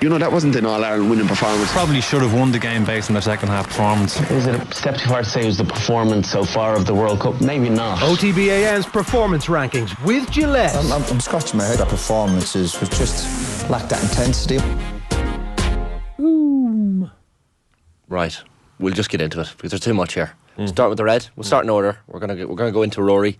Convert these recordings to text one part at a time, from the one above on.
That wasn't an All-Ireland winning performance. Probably should have won the game based on their second half performance. Is it a step too far to say it was the performance so far of the World Cup? Maybe not. OTB AM's performance rankings with Gillette. I'm scratching my head. That performances was just lacked that intensity. Right, we'll just get into it because there's too much here. Start with the red. We'll start in order. We're gonna go into Rory.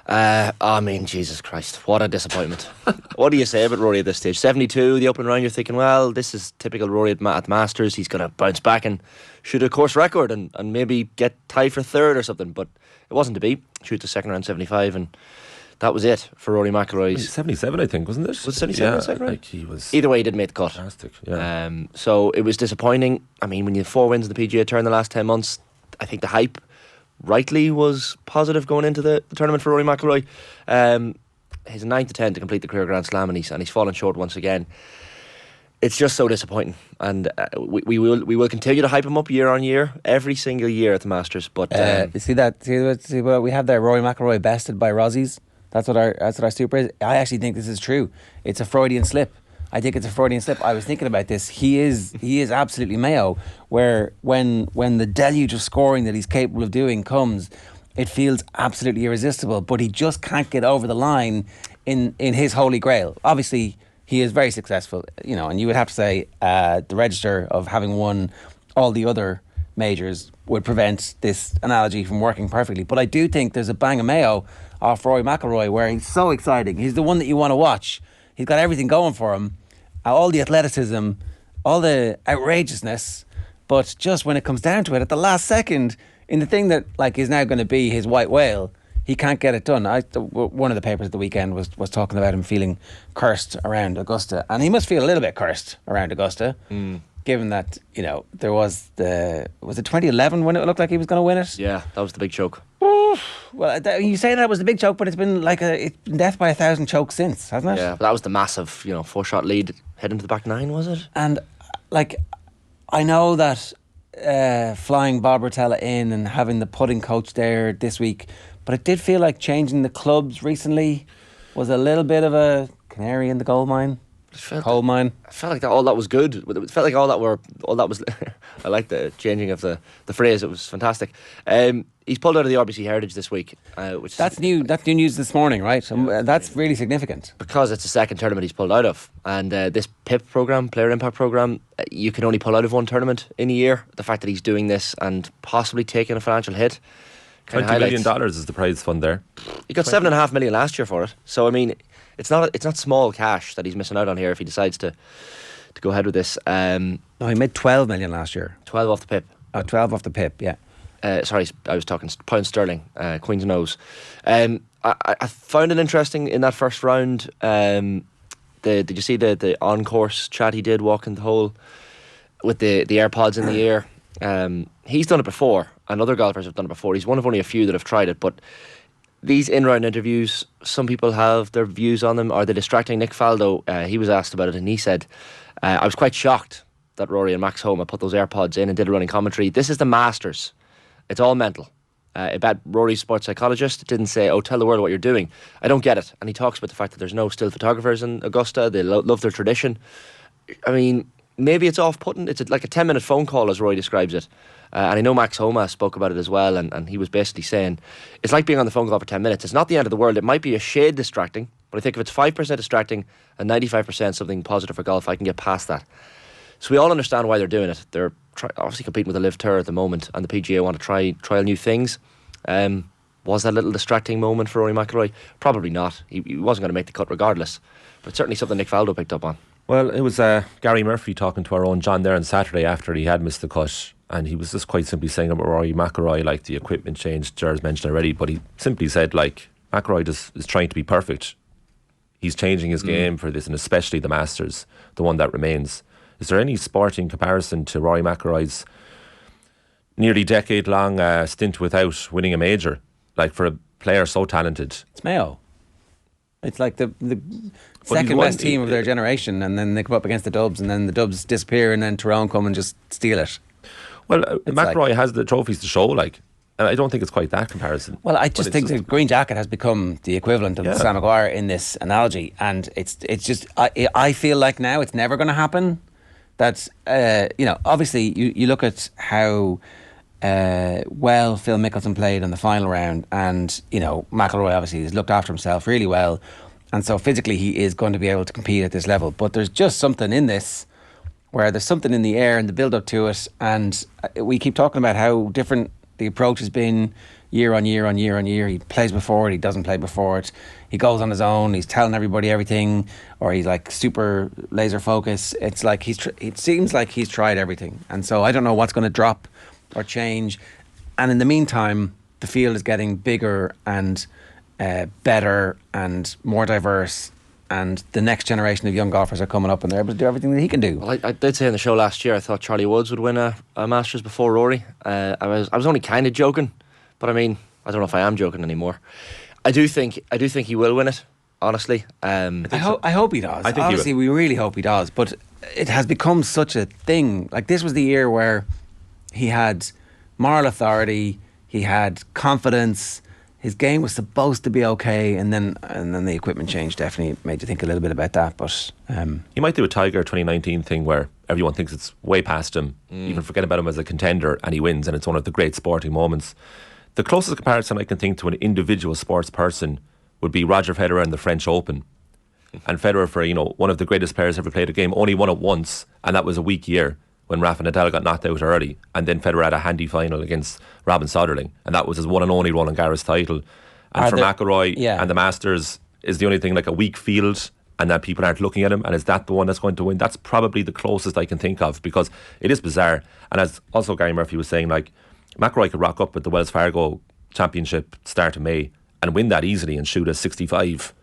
Jesus Christ, what a disappointment. What do you say about Rory at this stage? 72, the opening round, you're thinking, well, this is typical Rory at Masters. He's going to bounce back and shoot a course record and maybe get tied for third or something, but it wasn't to be. Shoot the second round 75 and that was it for Rory McIlroy. 77, I think, wasn't it? Was it 77 second round? Like he was. Either way, he didn't make the cut. Fantastic, yeah. So it was disappointing. I mean, when you have 4 wins in the PGA Tour in the last 10 months, I think the hype rightly was positive going into the tournament for Rory McIlroy. He's a 9 to 10 to complete the career Grand Slam and he's fallen short once again. It's just so disappointing, and we will continue to hype him up year on year, every single year at the Masters. But you see what we have there? Rory McIlroy bested by Rossies. That's what our super is. I actually think this is true. It's a Freudian slip. I think it's a Freudian slip. I was thinking about this. He is absolutely Mayo, where when the deluge of scoring that he's capable of doing comes, it feels absolutely irresistible. But he just can't get over the line in his holy grail. Obviously, he is very successful, and you would have to say the register of having won all the other majors would prevent this analogy from working perfectly. But I do think there's a bang of Mayo off Rory McIlroy where he's so exciting. He's the one that you want to watch. He's got everything going for him. All the athleticism, all the outrageousness, but just when it comes down to it, at the last second, in the thing that is now going to be his white whale, he can't get it done. One of the papers at the weekend was talking about him feeling cursed around Augusta, and he must feel a little bit cursed around Augusta, given that there was it 2011 when it looked like he was going to win it? Yeah, that was the big choke. Well, you say that was the big choke, but it's been it's been death by 1,000 chokes since, hasn't it? Yeah, but that was the massive 4-shot lead heading to the back nine, was it? And I know that flying Bob Rotella in and having the putting coach there this week, but it did feel like changing the clubs recently was a little bit of a canary in the coal mine. Coal mine. I felt like all that was good. It felt like all that was. I like the changing of the phrase. It was fantastic. He's pulled out of the RBC Heritage this week, which that's new. That's new news this morning, right? That's really significant because it's the second tournament he's pulled out of, and this PIP program, Player Impact program, you can only pull out of one tournament in a year. The fact that he's doing this and possibly taking a financial hit. $20 million is the prize fund there. He got $7.5 million last year for it. So I mean, it's not small cash that he's missing out on here if he decides to go ahead with this. No, he made 12 million last year. 12 off the PIP. 12 off the PIP, yeah. Sorry, I was talking pound sterling, Queen's Nose. I found it interesting in that first round. Did you see the on-course chat he did walking the hole with the AirPods in the ear? He's done it before, and other golfers have done it before. He's one of only a few that have tried it, but these in-round interviews, some people have their views on them. Are they distracting? Nick Faldo, he was asked about it, and he said, I was quite shocked that Rory and Max Homa put those AirPods in and did a running commentary. This is the Masters. It's all mental. About Rory's sports psychologist didn't say, tell the world what you're doing. I don't get it. And he talks about the fact that there's no still photographers in Augusta. They love their tradition. I mean, maybe it's off-putting. It's like a 10-minute phone call, as Roy describes it. And I know Max Homa spoke about it as well, and he was basically saying, it's like being on the phone call for 10 minutes. It's not the end of the world. It might be a shade distracting, but I think if it's 5% distracting and 95% something positive for golf, I can get past that. So we all understand why they're doing it. They're obviously competing with the Live Tour at the moment, and the PGA want to try new things. Was that a little distracting moment for Rory McIlroy? Probably not. He wasn't going to make the cut regardless, but certainly something Nick Faldo picked up on. Well, it was Gary Murphy talking to our own John there on Saturday after he had missed the cut, and he was just quite simply saying about Rory McIlroy, like the equipment change, Ger's mentioned already, but he simply said, McIlroy is trying to be perfect. He's changing his game for this, and especially the Masters, the one that remains. Is there any sporting comparison to Rory McIlroy's nearly decade-long stint without winning a major? For a player so talented. It's Mayo. It's like the second best team of their generation, and then they come up against the Dubs, and then the Dubs disappear, and then Tyrone come and just steal it. Well, McIlroy has the trophies to show, and I don't think it's quite that comparison. Well, I just think the green jacket has become the equivalent of Sam Maguire in this analogy, and it's just I feel like now it's never going to happen. that obviously you look at how well Phil Mickelson played in the final round, and McIlroy obviously has looked after himself really well, and so physically he is going to be able to compete at this level. But there's just something in this where there's something in the air and the build up to it, and we keep talking about how different the approach has been year on year on year on year. He plays before it, he doesn't play before it, he goes on his own, he's telling everybody everything, or he's like super laser focus. It's like it seems like he's tried everything, and so I don't know what's going to drop or change. And in the meantime, the field is getting bigger and better and more diverse, and the next generation of young golfers are coming up, and they're able to do everything that he can do. Well, I did say in the show last year I thought Charlie Woods would win a Masters before Rory. I was only kind of joking, but I mean, I don't know if I am joking anymore. I do think he will win it, honestly. I hope he does. Honestly, we really hope he does. But it has become such a thing. Like, this was the year where he had moral authority, he had confidence, his game was supposed to be okay, and then the equipment change definitely made you think a little bit about that. But he might do a Tiger 2019 thing where everyone thinks it's way past him, even forget about him as a contender, and he wins, and it's one of the great sporting moments. The closest comparison I can think to an individual sports person would be Roger Federer in the French Open. And Federer, for one of the greatest players ever played a game, only won it once, and that was a weak year when Rafa Nadal got knocked out early, and then Federer had a handy final against Robin Soderling, and that was his one and only Roland Garros title. And for McIlroy and the Masters is the only thing like a weak field, and that people aren't looking at him, and is that the one that's going to win? That's probably the closest I can think of, because it is bizarre. And as also Gary Murphy was saying, like, McIlroy could rock up at the Wells Fargo Championship start of May and win that easily and shoot a 65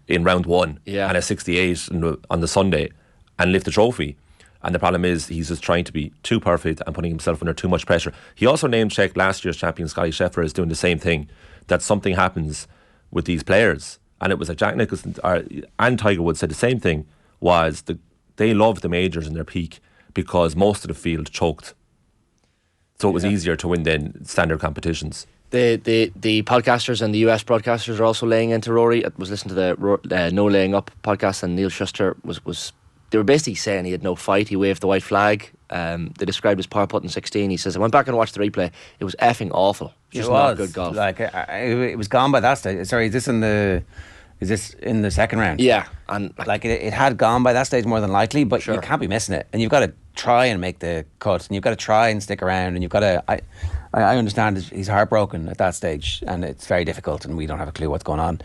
in round one, and a 68 on the Sunday and lift the trophy. And the problem is he's just trying to be too perfect and putting himself under too much pressure. He also name-checked last year's champion Scotty Scheffler as doing the same thing, that something happens with these players. And it was like Jack Nicholson and Tiger Woods said the same thing, was they loved the majors in their peak because most of the field choked. So it was easier to win than standard competitions. The podcasters and the US broadcasters are also laying into Rory. I was listening to the No Laying Up podcast, and Neil Schuster was they were basically saying he had no fight. He waved the white flag. They described his power putt in 16. He says, I went back and watched the replay. It was effing awful. Just not good golf. Like, it was gone by that stage. Sorry, is this in the second round? Yeah, and it had gone by that stage more than likely, but sure, you can't be missing it, and you've got to try and make the cut, and you've got to try and stick around, and you've got to. I understand he's heartbroken at that stage, and it's very difficult, and we don't have a clue what's going on.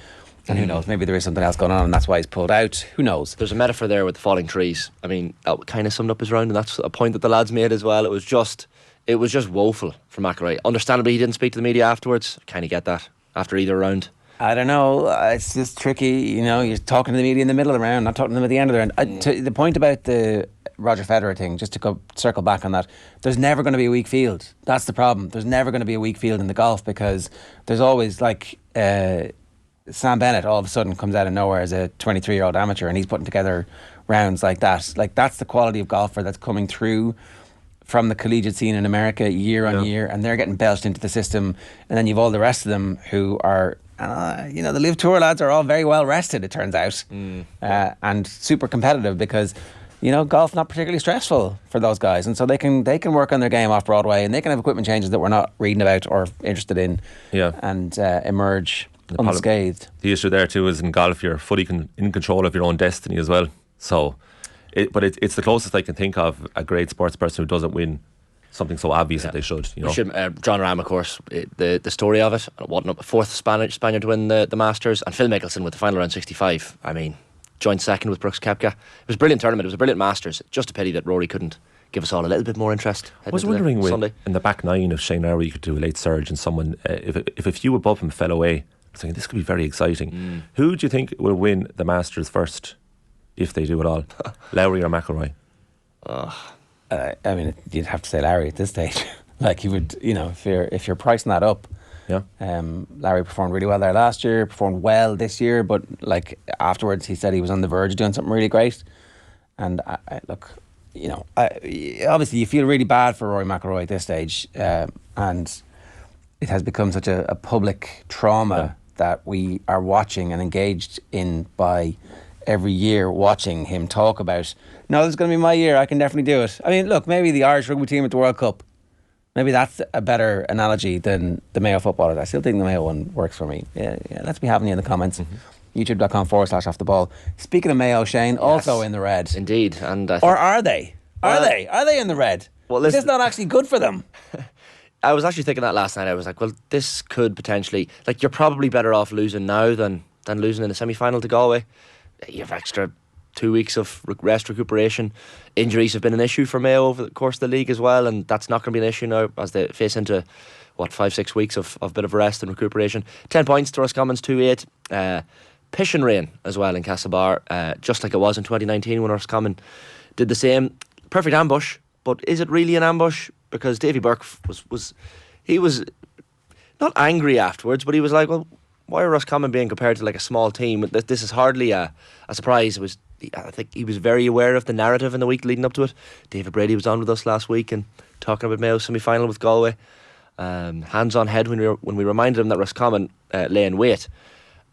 And who knows, maybe there is something else going on and that's why he's pulled out. Who knows? There's a metaphor there with the falling trees. I mean, that kind of summed up his round, and that's a point that the lads made as well. It was just woeful for McIlroy. Understandably, he didn't speak to the media afterwards. Kind of get that after either round. I don't know. It's just tricky. You're talking to the media in the middle of the round, not talking to them at the end of the round. The point about the Roger Federer thing, just to circle back on that, there's never going to be a weak field. That's the problem. There's never going to be a weak field in the golf, because there's always Sam Bennett all of a sudden comes out of nowhere as a 23-year-old amateur, and he's putting together rounds like that. Like, that's the quality of golfer that's coming through from the collegiate scene in America year on year, and they're getting belched into the system. And then you've all the rest of them who are, the Live Tour lads are all very well rested, it turns out, and super competitive, because golf not particularly stressful for those guys, and so they can work on their game off Broadway, and they can have equipment changes that we're not reading about or interested in, and emerge unscathed. The issue there too is in golf you're fully in control of your own destiny as well. So, it's the closest I can think of a great sports person who doesn't win something so obvious that they should. John Ram, of course, the story of it. Fourth Spaniard to win the Masters, and Phil Mickelson with the final round 65. I mean, joint second with Brooks Koepka. It was a brilliant tournament. It was a brilliant Masters. Just a pity that Rory couldn't give us all a little bit more interest. I was wondering in the back nine if Shane Lowry could do a late surge and someone, if a few above him fell away, I was thinking this could be very exciting. Who do you think will win the Masters first, if they do it all? Lowry or McIlroy? I mean, you'd have to say Lowry at this stage. Like, you would, if you're pricing that up. Yeah. Larry performed really well there last year, performed well this year, but like afterwards he said he was on the verge of doing something really great. And obviously you feel really bad for Rory McIlroy at this stage, and it has become such a public trauma that we are watching and engaged in by every year watching him talk about, no, this is going to be my year, I can definitely do it. I mean, look, maybe the Irish rugby team at the World Cup, maybe that's a better analogy than the Mayo footballers. I still think the Mayo one works for me. Yeah, let's be having you in the comments. YouTube.com/off the ball. Speaking of Mayo, Shane, also in the red. Indeed. And or are they? Are they in the red? Well, is this not actually good for them? I was actually thinking that last night. I was like, well, this could potentially, like, you're probably better off losing now than losing in the semi-final to Galway. You have extra 2 weeks of rest, recuperation. Injuries have been an issue for Mayo over the course of the league as well, and that's not going to be an issue now as they face into 5-6 weeks of a bit of rest and recuperation. 10 points to Roscommon's 2-8. Pish and rain as well in Castlebar, just like it was in 2019 when Roscommon did the same. Perfect ambush, but is it really an ambush? Because Davy Burke was not angry afterwards, but he was like, well, why are Roscommon being compared to like a small team? This is hardly a surprise. I think he was very aware of the narrative in the week leading up to it. David Brady was on with us last week and talking about Mayo's semi-final with Galway. Hands on head when we reminded him that Roscommon lay in wait.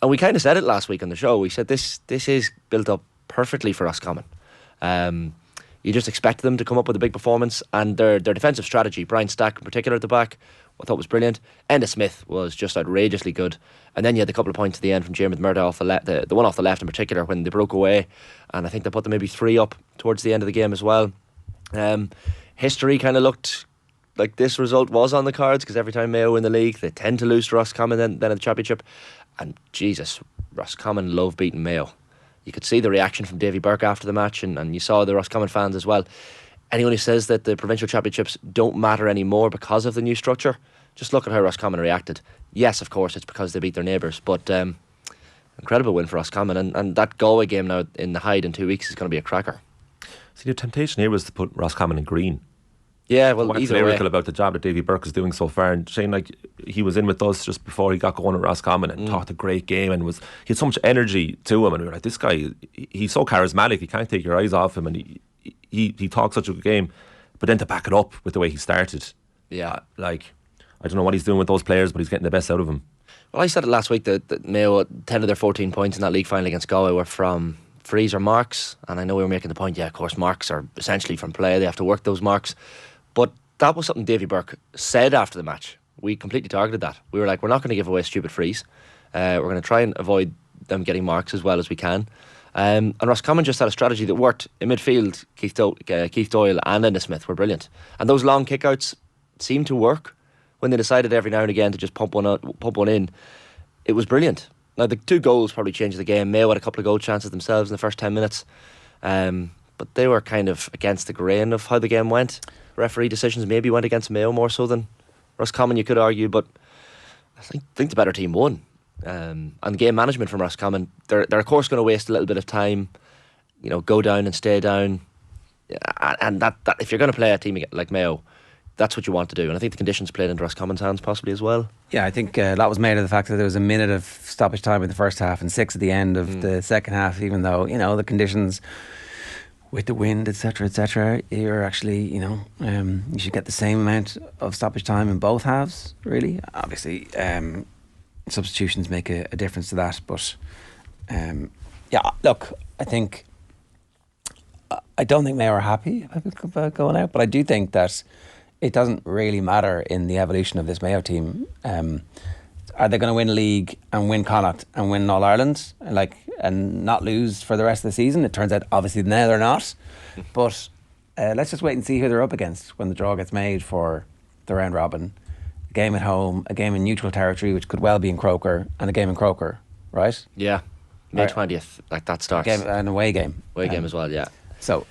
And we kind of said it last week on the show. We said this is built up perfectly for Roscommon. You just expect them to come up with a big performance, and their defensive strategy, Brian Stack in particular at the back, I thought was brilliant. Enda Smith was just outrageously good. And then you had a couple of points at the end from Diarmuid Murtagh off the one off the left in particular when they broke away, and I think they put them maybe 3 up towards the end of the game as well. History kind of looked like this result was on the cards, because every time Mayo win the league they tend to lose to Roscommon then at the championship. And Jesus, Roscommon love beating Mayo. You could see the reaction from Davy Burke after the match, and you saw the Roscommon fans as well. Anyone who says that the provincial championships don't matter anymore because of the new structure, just look at how Roscommon reacted. Yes, of course, it's because they beat their neighbours, but incredible win for Roscommon, and that Galway game now in the Hyde in 2 weeks is going to be a cracker. See, the temptation here was to put Roscommon in green. Yeah, well, what's lyrical about the job that Davy Burke is doing so far. And Shane, like, he was in with us just before he got going at Roscommon and talked a great game, and he had so much energy to him, and we were like, this guy, he's so charismatic, you can't take your eyes off him, and he talks such a good game. But then to back it up with the way he started, I don't know what he's doing with those players, but he's getting the best out of them. Well, I said it last week that Mayo, 10 of their 14 points in that league final against Galway were from frees or marks, and I know we were making the point, of course marks are essentially from play, they have to work those marks. But that was something Davy Burke said after the match. We completely targeted that. We were like, we're not going to give away stupid frees. We're going to try and avoid them getting marks as well as we can. And Roscommon just had a strategy that worked. In midfield, Keith Doyle and Enda Smith were brilliant. And those long kickouts seemed to work when they decided every now and again to just pump one in. It was brilliant. Now, the 2 goals probably changed the game. Mayo had a couple of goal chances themselves in the first 10 minutes. But they were kind of against the grain of how the game went. Referee decisions maybe went against Mayo more so than Roscommon, you could argue, but I think the better team won. And game management from Roscommon, they're of course going to waste a little bit of time, go down and stay down, and that if you're going to play a team like Mayo, that's what you want to do. And I think the conditions played into Roscommon's hands possibly as well. Yeah, I think that was made of the fact that there was a minute of stoppage time in the first half and 6 at the end of the second half, even though the conditions with the wind, etc., you're actually, you should get the same amount of stoppage time in both halves, really. Obviously, substitutions make a difference to that, but look, I don't think Mayo are happy about going out, but I do think that it doesn't really matter in the evolution of this Mayo team. Are they going to win a league and win Connacht and win All Ireland, and not lose for the rest of the season? It turns out, obviously, now they're not. But let's just wait and see who they're up against when the draw gets made for the round robin. A game at home, a game in neutral territory, which could well be in Croker, and a game in Croker, right? Yeah, May 20th, that starts. An away game. Away game as well, yeah. So,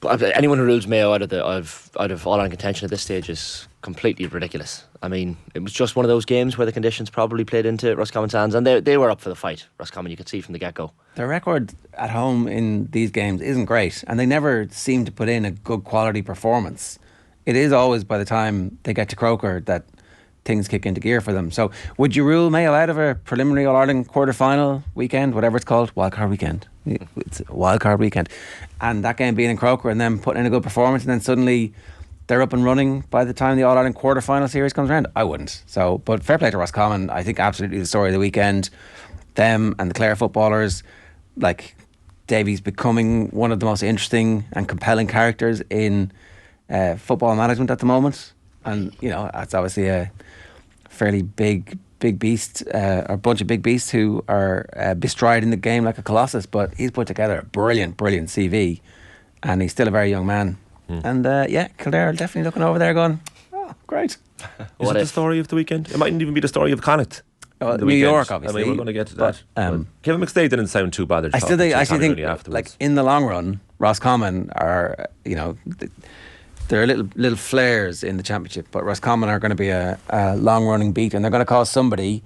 but anyone who rules Mayo out of All Ireland contention at this stage is completely ridiculous. I mean, it was just one of those games where the conditions probably played into Roscommon's hands, and they were up for the fight. Roscommon, you could see from the get-go. Their record at home in these games isn't great, and they never seem to put in a good quality performance. It is always by the time they get to Croker that things kick into gear for them. So would you rule Mayo out of a preliminary All-Ireland quarter-final weekend, whatever it's called, wildcard weekend? It's a wildcard weekend. And that game being in Croker and then putting in a good performance and then suddenly they're up and running by the time the All-Ireland quarter-final series comes around? I wouldn't. So, but fair play to Roscommon. I think absolutely the story of the weekend. them and the Clare footballers, like Davy's becoming one of the most interesting and compelling characters in football management at the moment. And, you know, that's obviously a fairly big beast, or a bunch of big beasts who are bestriding the game like a colossus. But he's put together a brilliant CV, and he's still a very young man. And Kildare are definitely looking over there going, oh, great. Is it the story of the weekend? It mightn't even be the story of Connacht. New York, obviously. I mean, we're going to get to that. But, Kevin McStay didn't sound too bothered. I still think like in the long run, Roscommon are, you know, there are little flares in the championship, but Roscommon are going to be a long-running beat, and they're going to cause somebody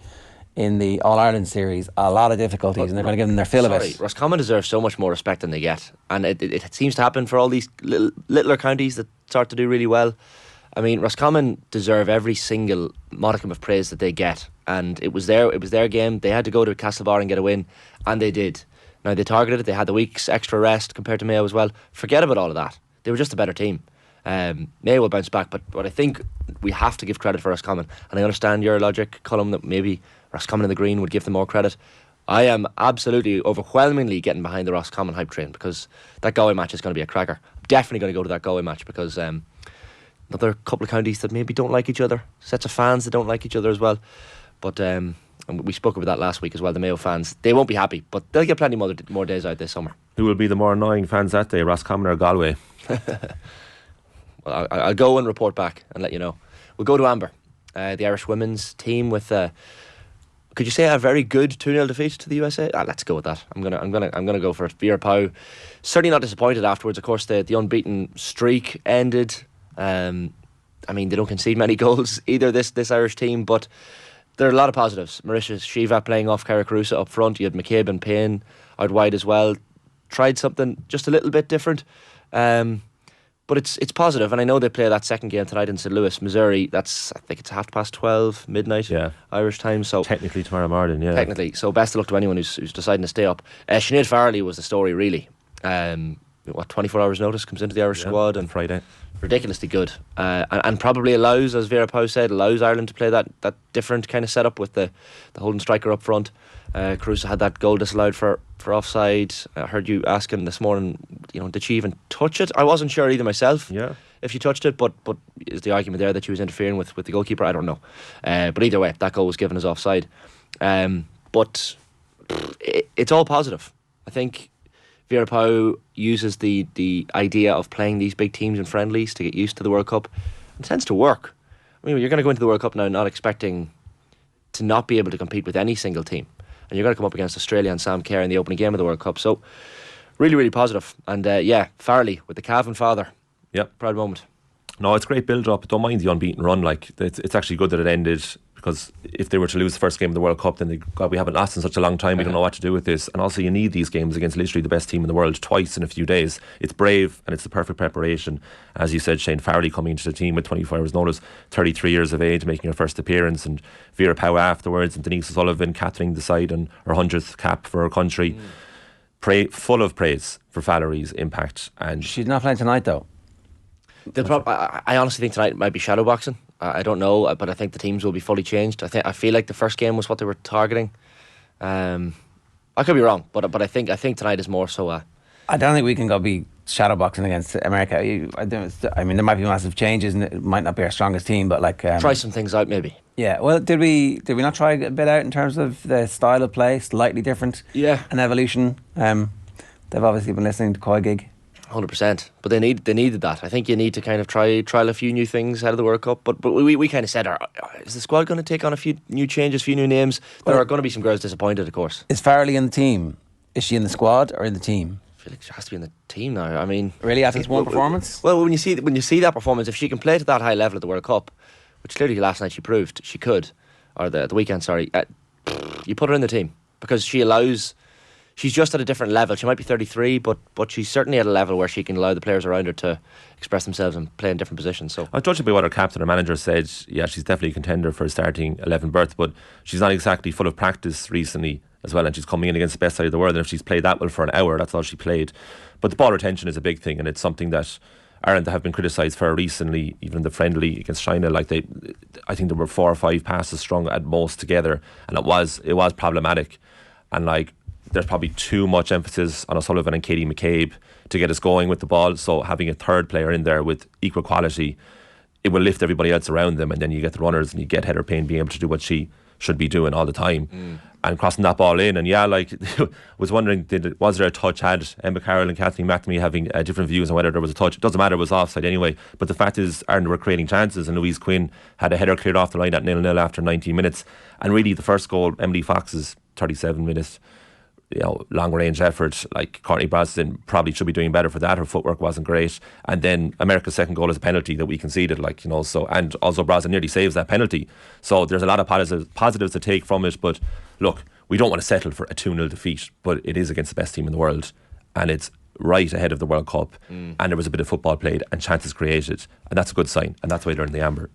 in the All-Ireland series a lot of difficulties, and they're going to give them their fill of it. Roscommon deserve so much more respect than they get, and it seems to happen for all these littler counties that start to do really well. I mean, Roscommon deserve every single modicum of praise that they get, and it was their game. They had to go to Castlebar and get a win, and they did. Now, they targeted it. They had the week's extra rest compared to Mayo as well. Forget about all of that. They were just a better team. Mayo will bounce back, but I think we have to give credit for Roscommon, and I understand your logic, Colm, that maybe Roscommon and the Green would give them more credit. I am absolutely overwhelmingly getting behind the Roscommon hype train, because that Galway match is going to be a cracker. Definitely going to go to that Galway match, because another couple of counties that maybe don't like each other, sets of fans that don't like each other as well. But and we spoke about that last week as well. The Mayo fans, they won't be happy, but they'll get plenty more days out this summer. Who will be the more annoying fans that day, Roscommon or Galway? Well, I'll go and report back and let you know. We'll go to Amber, the Irish women's team, with could you say a very good 2-0 defeat to the USA? Let's go with that. I'm gonna go for it. Vera Pauw, certainly not disappointed afterwards. Of course, the unbeaten streak ended. I mean, they don't concede many goals either, this Irish team, but there are a lot of positives. Marisha Shiva playing off Cara Carusa up front. You had McCabe and Payne out wide as well. Tried something just a little bit different. But it's positive, and I know they play that second game tonight in St. Louis, Missouri. I think it's 12:30 midnight, Irish time. So technically tomorrow morning, yeah. Technically, so best of luck to anyone who's deciding to stay up. Sinead Farrelly was the story, really. 24 hours notice, comes into the Irish squad, and Friday, ridiculously good, and probably allows, as Vera Pauw said, Ireland to play that different kind of setup with the holding striker up front. Carusa had that goal disallowed for offside. I heard you asking this morning, did she even touch it? I wasn't sure either myself. Yeah. If she touched it, but is the argument there that she was interfering with the goalkeeper? I don't know. But either way, that goal was given as offside. But it's all positive. I think Vera Pauw uses the idea of playing these big teams in friendlies to get used to the World Cup. It tends to work. I mean, you're going to go into the World Cup now not expecting to not be able to compete with any single team. And you're going to come up against Australia and Sam Kerr in the opening game of the World Cup. So, really, really positive. And Farrelly with the Cavan father. Yep. Proud moment. No, it's great build-up. Don't mind the unbeaten run. Like, it's actually good that it ended, because if they were to lose the first game of the World Cup, then we haven't lost in such a long time. We don't know what to do with this. And also, you need these games against literally the best team in the world twice in a few days. It's brave, and it's the perfect preparation. As you said, Shane Farrelly coming into the team with 24 hours notice, 33 years of age, making her first appearance, and Vera Pauw afterwards, and Denise O'Sullivan captaining the side and her 100th cap for her country. Full of praise for Valerie's impact. And she's not playing tonight, though. I honestly think tonight might be shadowboxing. I don't know, but I think the teams will be fully changed. I feel like the first game was what they were targeting. I could be wrong, but I think tonight is more so. I don't think we can go be shadowboxing against America. I mean, there might be massive changes, and it might not be our strongest team, but try some things out, maybe. Yeah. Well, did we not try a bit out in terms of the style of play, slightly different? Yeah. An evolution. They've obviously been listening to Coy Gig. 100%, but they needed that. I think you need to kind of trial a few new things out of the World Cup. But we kind of said, is the squad going to take on a few new changes, a few new names? There are going to be some girls disappointed, of course. Is Farrelly in the team? Is she in the squad or in the team? I feel like she has to be in the team now. I mean, really, after this one performance? Well, when you see that performance, if she can play to that high level at the World Cup, which clearly last night she proved she could, or the weekend, sorry, you put her in the team, because she's just at a different level. She might be 33, but she's certainly at a level where she can allow the players around her to express themselves and play in different positions. So, judging by what her captain or manager said, yeah, she's definitely a contender for a starting 11 berth, but she's not exactly full of practice recently as well, and she's coming in against the best side of the world, and if she's played that well for an hour, that's all she played. But the ball retention is a big thing, and it's something that Ireland have been criticised for recently, even in the friendly against China. I think there were 4 or 5 passes strung at most together, and it was problematic. and like there's probably too much emphasis on O'Sullivan and Katie McCabe to get us going with the ball. So having a third player in there with equal quality, it will lift everybody else around them, and then you get the runners and you get Heather Payne being able to do what she should be doing all the time and crossing that ball in. And yeah, like was wondering, was there a touch? Had Emma Carroll and Kathleen McNamee having different views on whether there was a touch? It doesn't matter, it was offside anyway. But the fact is, Ireland were creating chances, and Louise Quinn had a header cleared off the line at 0-0 after 19 minutes. And really, the first goal, Emily Fox's 37 minutes, long range effort, like Courtney Braston probably should be doing better for that. Her footwork wasn't great. And then America's second goal is a penalty that we conceded, so, and also Braston nearly saves that penalty. So there's a lot of positives to take from it. But look, we don't want to settle for a 2-0 defeat, but it is against the best team in the world, and it's right ahead of the World Cup, and there was a bit of football played and chances created, and that's a good sign, and that's why they're in the amber.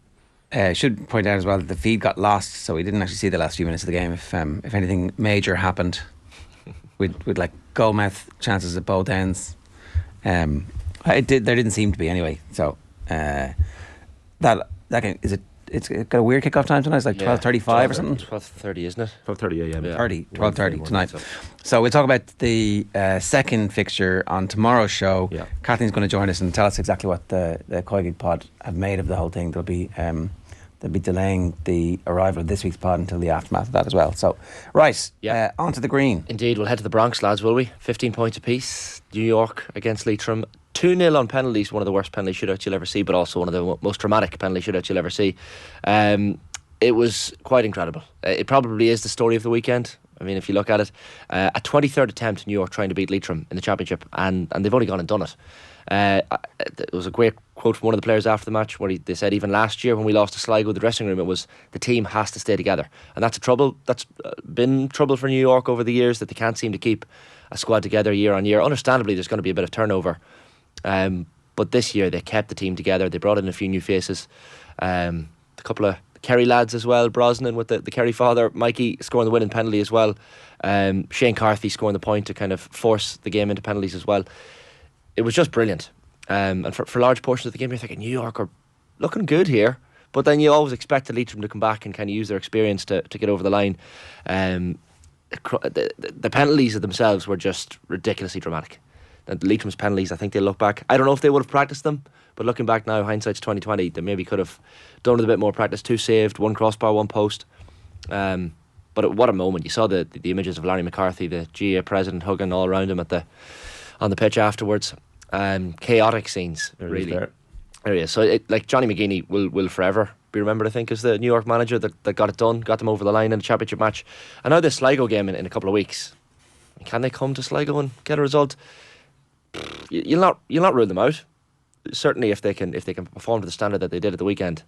I should point out as well that the feed got lost, so we didn't actually see the last few minutes of the game. If anything major happened, we'd like goal mouth chances at both ends. There didn't seem to be anyway. So that game, it's got a weird kick-off time tonight. It's like 12:35 or something. 12:30, isn't it? 12:30 a.m. Yeah. 12:30 tonight. So we'll talk about the second fixture on tomorrow's show. Yeah. Kathleen's going to join us and tell us exactly what the Coigig pod have made of the whole thing. They'll be delaying the arrival of this week's pod until the aftermath of that as well. So, right, on to the green. Indeed, we'll head to the Bronx, lads, will we? 15 points apiece. New York against Leitrim. 2-0 on penalties, one of the worst penalty shootouts you'll ever see, but also one of the most dramatic penalty shootouts you'll ever see. It was quite incredible. It probably is the story of the weekend. I mean, if you look at it, a 23rd attempt, New York trying to beat Leitrim in the championship, and they've only gone and done it. It was a great quote from one of the players after the match where they said even last year when we lost to Sligo, the dressing room, it was the team has to stay together, and that's been trouble for New York over the years, that they can't seem to keep a squad together year on year. Understandably, there's going to be a bit of turnover, but this year they kept the team together. They brought in a few new faces, a couple of Kerry lads as well, Brosnan with the Kerry father, Mikey scoring the winning penalty as well, Shane Carthy scoring the point to kind of force the game into penalties as well. It was just brilliant. And for large portions of the game, you're thinking New York are looking good here, but then you always expect the Leitrim to come back and kind of use their experience to get over the line. The penalties themselves were just ridiculously dramatic. The Leitrim's penalties, I think they look back, I don't know if they would have practiced them, but looking back now, hindsight's 2020, they maybe could have done with a bit more practice. 2 saved, 1 crossbar, 1 post. But what a moment. You saw the images of Larry McCarthy, the GA president, hugging all around him on the pitch afterwards. Chaotic scenes, really. There he is. So like Johnny McGeaney will forever be remembered, I think, as the New York manager that got it done, got them over the line in the championship match. And now this Sligo game in a couple of weeks. Can they come to Sligo and get a result? You'll not rule them out. Certainly, if they can perform to the standard that they did at the weekend,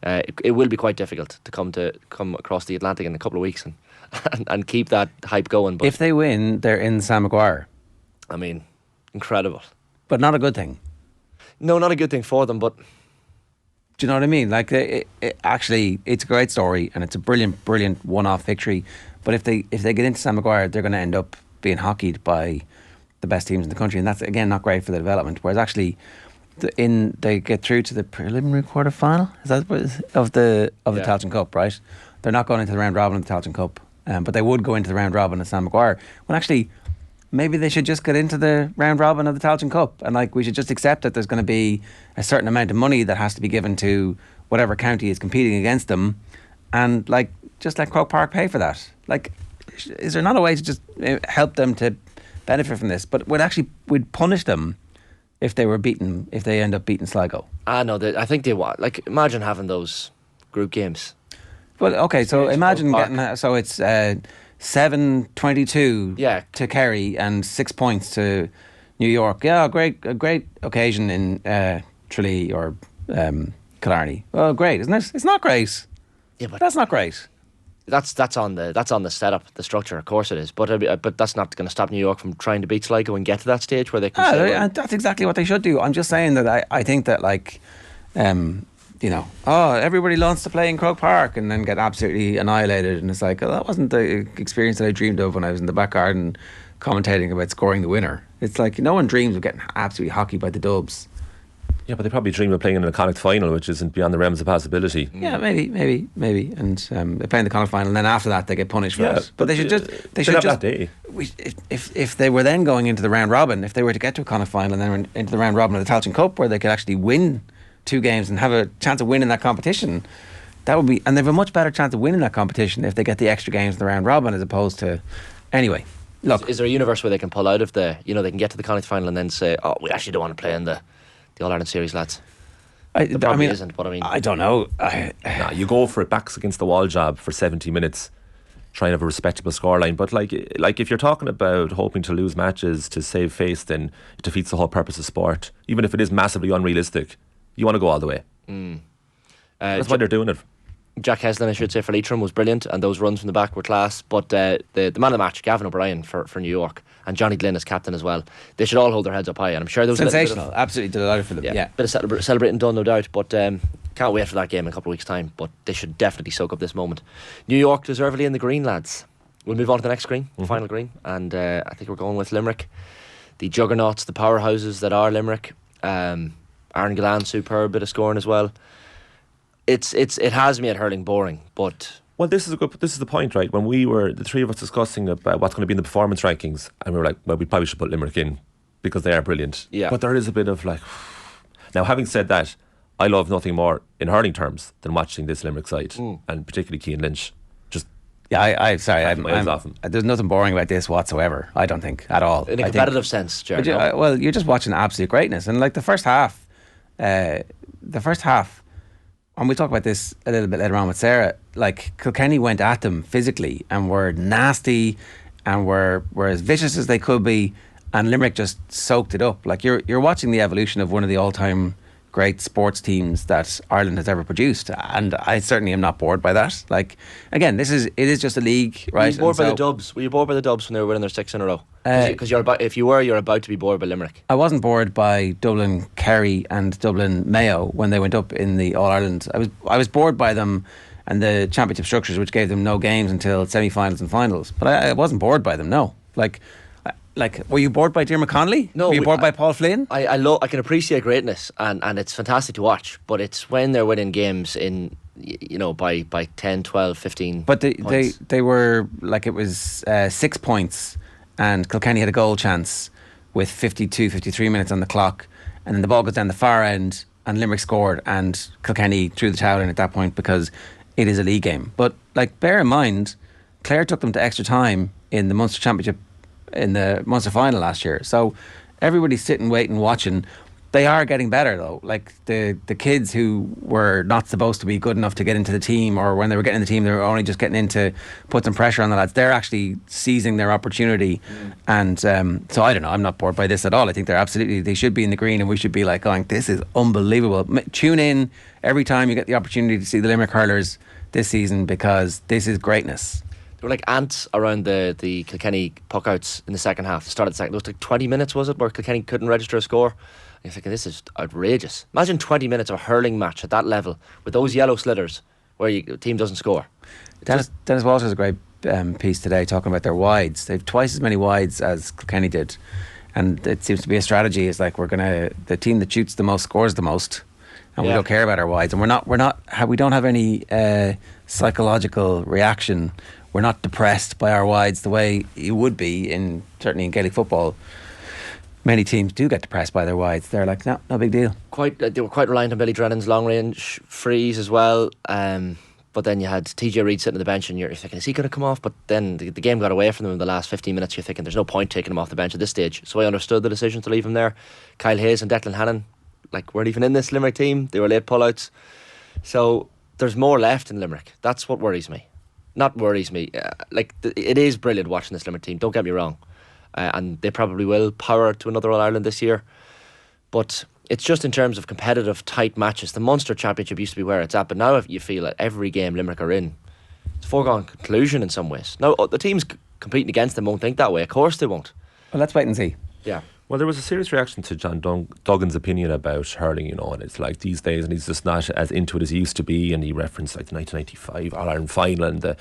it will be quite difficult to come across the Atlantic in a couple of weeks and keep that hype going. But if they win, they're in Sam Maguire. I mean, incredible, but not a good thing. No, not a good thing for them. But do you know what I mean? Like, actually, it's a great story and it's a brilliant one-off victory. But if they get into Sam Maguire, they're going to end up being hockeyed by the best teams in the country, and that's again not great for the development. Whereas actually, they get through to the preliminary quarter final. Is that of the Tailteann Cup, right? They're not going into the round robin of the Tailteann Cup, but they would go into the round robin of Sam Maguire. When actually, maybe they should just get into the round robin of the Tailteann Cup, and like we should just accept that there's going to be a certain amount of money that has to be given to whatever county is competing against them, and like just let Croke Park pay for that. Like, is there not a way to just help them to benefit from this? But we'd punish them if they end up beating Sligo. No, I think they want. Like, imagine having those group games. Well, okay, so imagine getting so it's 7-22 to Kerry and 6 points to New York. Yeah, a great occasion in Tralee or Killarney. Well, great, isn't it? It's not great. Yeah, but that's not great. That's on the setup, the structure. Of course it is, but that's not going to stop New York from trying to beat Sligo and get to that stage where they can. And that's exactly what they should do. I'm just saying that I think that everybody wants to play in Croke Park and then get absolutely annihilated, and it's like, oh, that wasn't the experience that I dreamed of when I was in the back garden commentating about scoring the winner. It's like no one dreams of getting absolutely hockeyed by the Dubs. Yeah, but they probably dream of playing in a Connacht final, which isn't beyond the realms of possibility. Yeah, maybe. And they play in the Connacht final, and then after that they get punished for it. But they should have that day. If they were then going into the round robin, if they were to get to a Connacht final and then into the round robin of the Tailteann Cup, where they could actually win 2 games and have a chance of winning that competition, that would be, and they have a much better chance of winning that competition if they get the extra games in the round robin as opposed to. Anyway, look, is there a universe where they can pull out of they can get to the Connacht final and then say, oh, we actually don't want to play in the All-Ireland series, lads? I mean, isn't, but I don't know. Nah, you go for it, backs against the wall job for 70 minutes, try and have a respectable scoreline. But like if you're talking about hoping to lose matches to save face, then it defeats the whole purpose of sport. Even if it is massively unrealistic, you want to go all the way. That's why they're doing it. Jack Heslin, I should say, for Leitrim was brilliant, and those runs from the back were class. But the man of the match, Gavin O'Brien for New York, and Johnny Glynn as captain as well. They should all hold their heads up high, and I'm sure there was sensational. Absolutely delighted for them. Yeah, bit of celebrating done, no doubt. But can't wait for that game in a couple of weeks' time. But they should definitely soak up this moment. New York deservedly in the green, lads. We'll move on to the next green, final green, and I think we're going with Limerick, the juggernauts, the powerhouses that are Limerick. Aaron Gillan, superb bit of scoring as well. It has me at hurling boring, but well, this is the point, right? When we were the three of us discussing about what's going to be in the performance rankings, and we were like, well, we probably should put Limerick in because they are brilliant. Yeah. But there is a bit of like, now having said that, I love nothing more in hurling terms than watching this Limerick side, and particularly Cian Lynch. Just I'm there's nothing boring about this whatsoever. I don't think at all. In a competitive sense, Jared. Well, you're just watching absolute greatness, and like the first half. And we'll talk about this a little bit later on with Sarah. Like, Kilkenny went at them physically and were nasty and were as vicious as they could be, and Limerick just soaked it up. Like, you're watching the evolution of one of the all-time great sports teams that Ireland has ever produced, and I certainly am not bored by that. Like, again, it is just a league, right? Were you bored by the Dubs? Were you bored by the Dubs when they were winning their 6 in a row? Because you're about to be bored by Limerick. I wasn't bored by Dublin Kerry and Dublin Mayo when they went up in the All Ireland. I was bored by them and the championship structures, which gave them no games until semi-finals and finals. But I wasn't bored by them. No, like, were you bored by Diarmuid Connolly? No. Were you bored by Paul Flynn? I can appreciate greatness, and it's fantastic to watch. But it's when they're winning games in, by 10, 12, 15 But points. they were like, it was 6 points, and Kilkenny had a goal chance with 52, 53 minutes on the clock, and then the ball goes down the far end, and Limerick scored, and Kilkenny threw the towel in at that point because it is a league game. But like, bear in mind, Clare took them to extra time in the Munster Championship, in the Munster final last year. So everybody's sitting, waiting, watching. They are getting better though. Like the kids who were not supposed to be good enough to get into the team, or when they were getting in the team, they were only just getting in to put some pressure on the lads. They're actually seizing their opportunity. And so I don't know, I'm not bored by this at all. I think they should be in the green, and we should be like going, this is unbelievable. Tune in every time you get the opportunity to see the Limerick hurlers this season, because this is greatness. They were like ants around the Kilkenny puckouts in the second half. The start of the second, it was like 20 minutes, was it, where Kilkenny couldn't register a score? And you're thinking, this is outrageous. Imagine 20 minutes of a hurling match at that level with those yellow sliders where the team doesn't score. Dennis Walsh has a great piece today talking about their wides. They have twice as many wides as Kilkenny did, and it seems to be a strategy. It's like, the team that shoots the most scores the most, and we don't care about our wides, and we don't have any psychological reaction. We're not depressed by our wides the way you would be certainly in Gaelic football. Many teams do get depressed by their wides. They're like, no big deal. They were quite reliant on Billy Drennan's long range frees as well. But then you had TJ Reid sitting on the bench, and you're thinking, is he going to come off? But then the game got away from them in the last 15 minutes. You're thinking, there's no point taking him off the bench at this stage. So I understood the decision to leave him there. Kyle Hayes and Declan Hannon weren't even in this Limerick team. They were late pullouts. So there's more left in Limerick. That's what worries me. Not worries me. It is brilliant watching this Limerick team, don't get me wrong. And they probably will power to another All-Ireland this year. But it's just in terms of competitive, tight matches. The Munster Championship used to be where it's at, but now if you feel that every game Limerick are in, it's a foregone conclusion in some ways. Now, the teams competing against them won't think that way. Of course they won't. Well, let's wait and see. Yeah. Well, there was a serious reaction to John Duggan's opinion about hurling, and it's like these days, and he's just not as into it as he used to be, and he referenced like the 1995 All-Ireland final and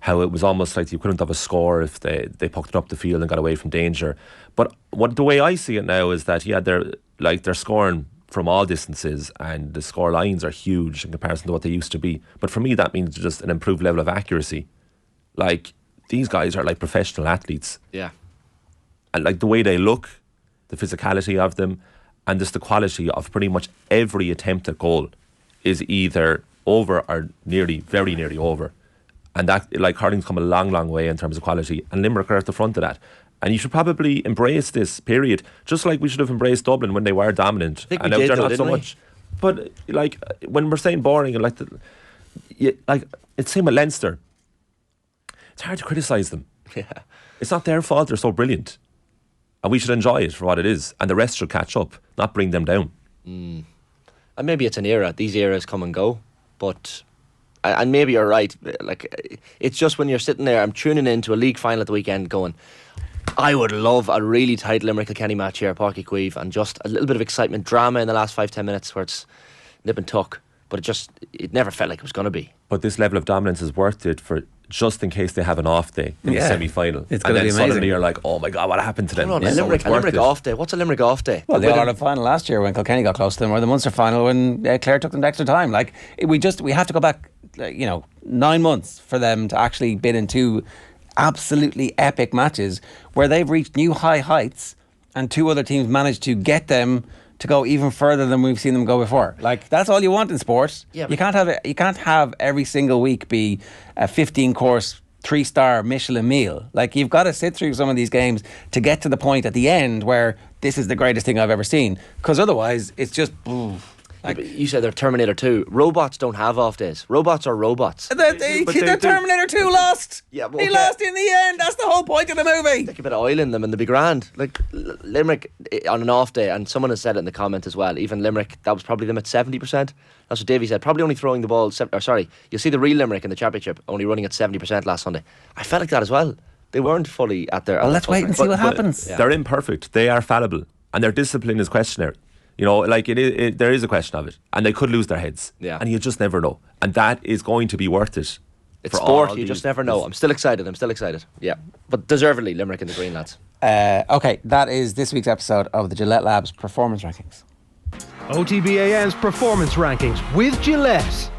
how it was almost like the equivalent of a score if they pucked it up the field and got away from danger. But the way I see it now is that, they're scoring from all distances, and the score lines are huge in comparison to what they used to be. But for me, that means just an improved level of accuracy. Like, these guys are like professional athletes. Yeah. And like the way they look, the physicality of them, and just the quality of pretty much every attempt at goal is either over or very nearly over. And that, like, hurling's come a long, long way in terms of quality, and Limerick are at the front of that. And you should probably embrace this period, just like we should have embraced Dublin when they were dominant. I think and we did, they're though, not didn't so we? much. But like when we're saying boring, and like it's same with Leinster. It's hard to criticise them. Yeah. It's not their fault. They're so brilliant, and we should enjoy it for what it is. And the rest should catch up, not bring them down. And maybe it's an era. These eras come and go, but. And maybe you're right. Like, it's just when you're sitting there, I'm tuning into a league final at the weekend going, I would love a really tight Limerick-Kilkenny match here at Páirc Uí Chaoimh, and just a little bit of excitement, drama in the last 5-10 minutes where it's nip and tuck. But it never felt like it was going to be. But this level of dominance is worth it for just in case they have an off day in the semi-final. It's and going to then be amazing. suddenly you're like, oh my God, what happened to them? Hold on, So a Limerick it's worth it. off day. What's a Limerick off day? Well, the All-Ireland final last year when Kilkenny got close to them, or the Munster final when Clare took them to extra time. Like, we have to go back, 9 months for them to actually bid in two absolutely epic matches where they've reached new high heights, and two other teams managed to get them to go even further than we've seen them go before. Like, that's all you want in sport. Yeah, you can't have every single week be a 15-course 3-star Michelin meal. Like, you've got to sit through some of these games to get to the point at the end where this is the greatest thing I've ever seen. Because otherwise, it's just. Like, you said they're Terminator 2. Robots don't have off days. Robots are robots. The Terminator 2 lost. Yeah, but he okay. lost in the end. That's the whole point of the movie. Stick a bit of oil in them and they'll be grand. Like, Limerick on an off day, and someone has said it in the comment as well, even Limerick, that was probably them at 70%. That's what Davey said. Probably only throwing the ball, you'll see the real Limerick in the championship only running at 70% last Sunday. I felt like that as well. They weren't fully at their. Well, let's wait and see what happens. Yeah. They're imperfect. They are fallible, and their discipline is questionary. Like there is a question of it, and they could lose their heads. Yeah. And you just never know, and that is going to be worth it. It's sport. You just never know. I'm still excited. Yeah, but deservedly, Limerick in the green, lads. Okay, that is this week's episode of the Gillette Labs Performance Rankings. OTB AM's performance rankings with Gillette.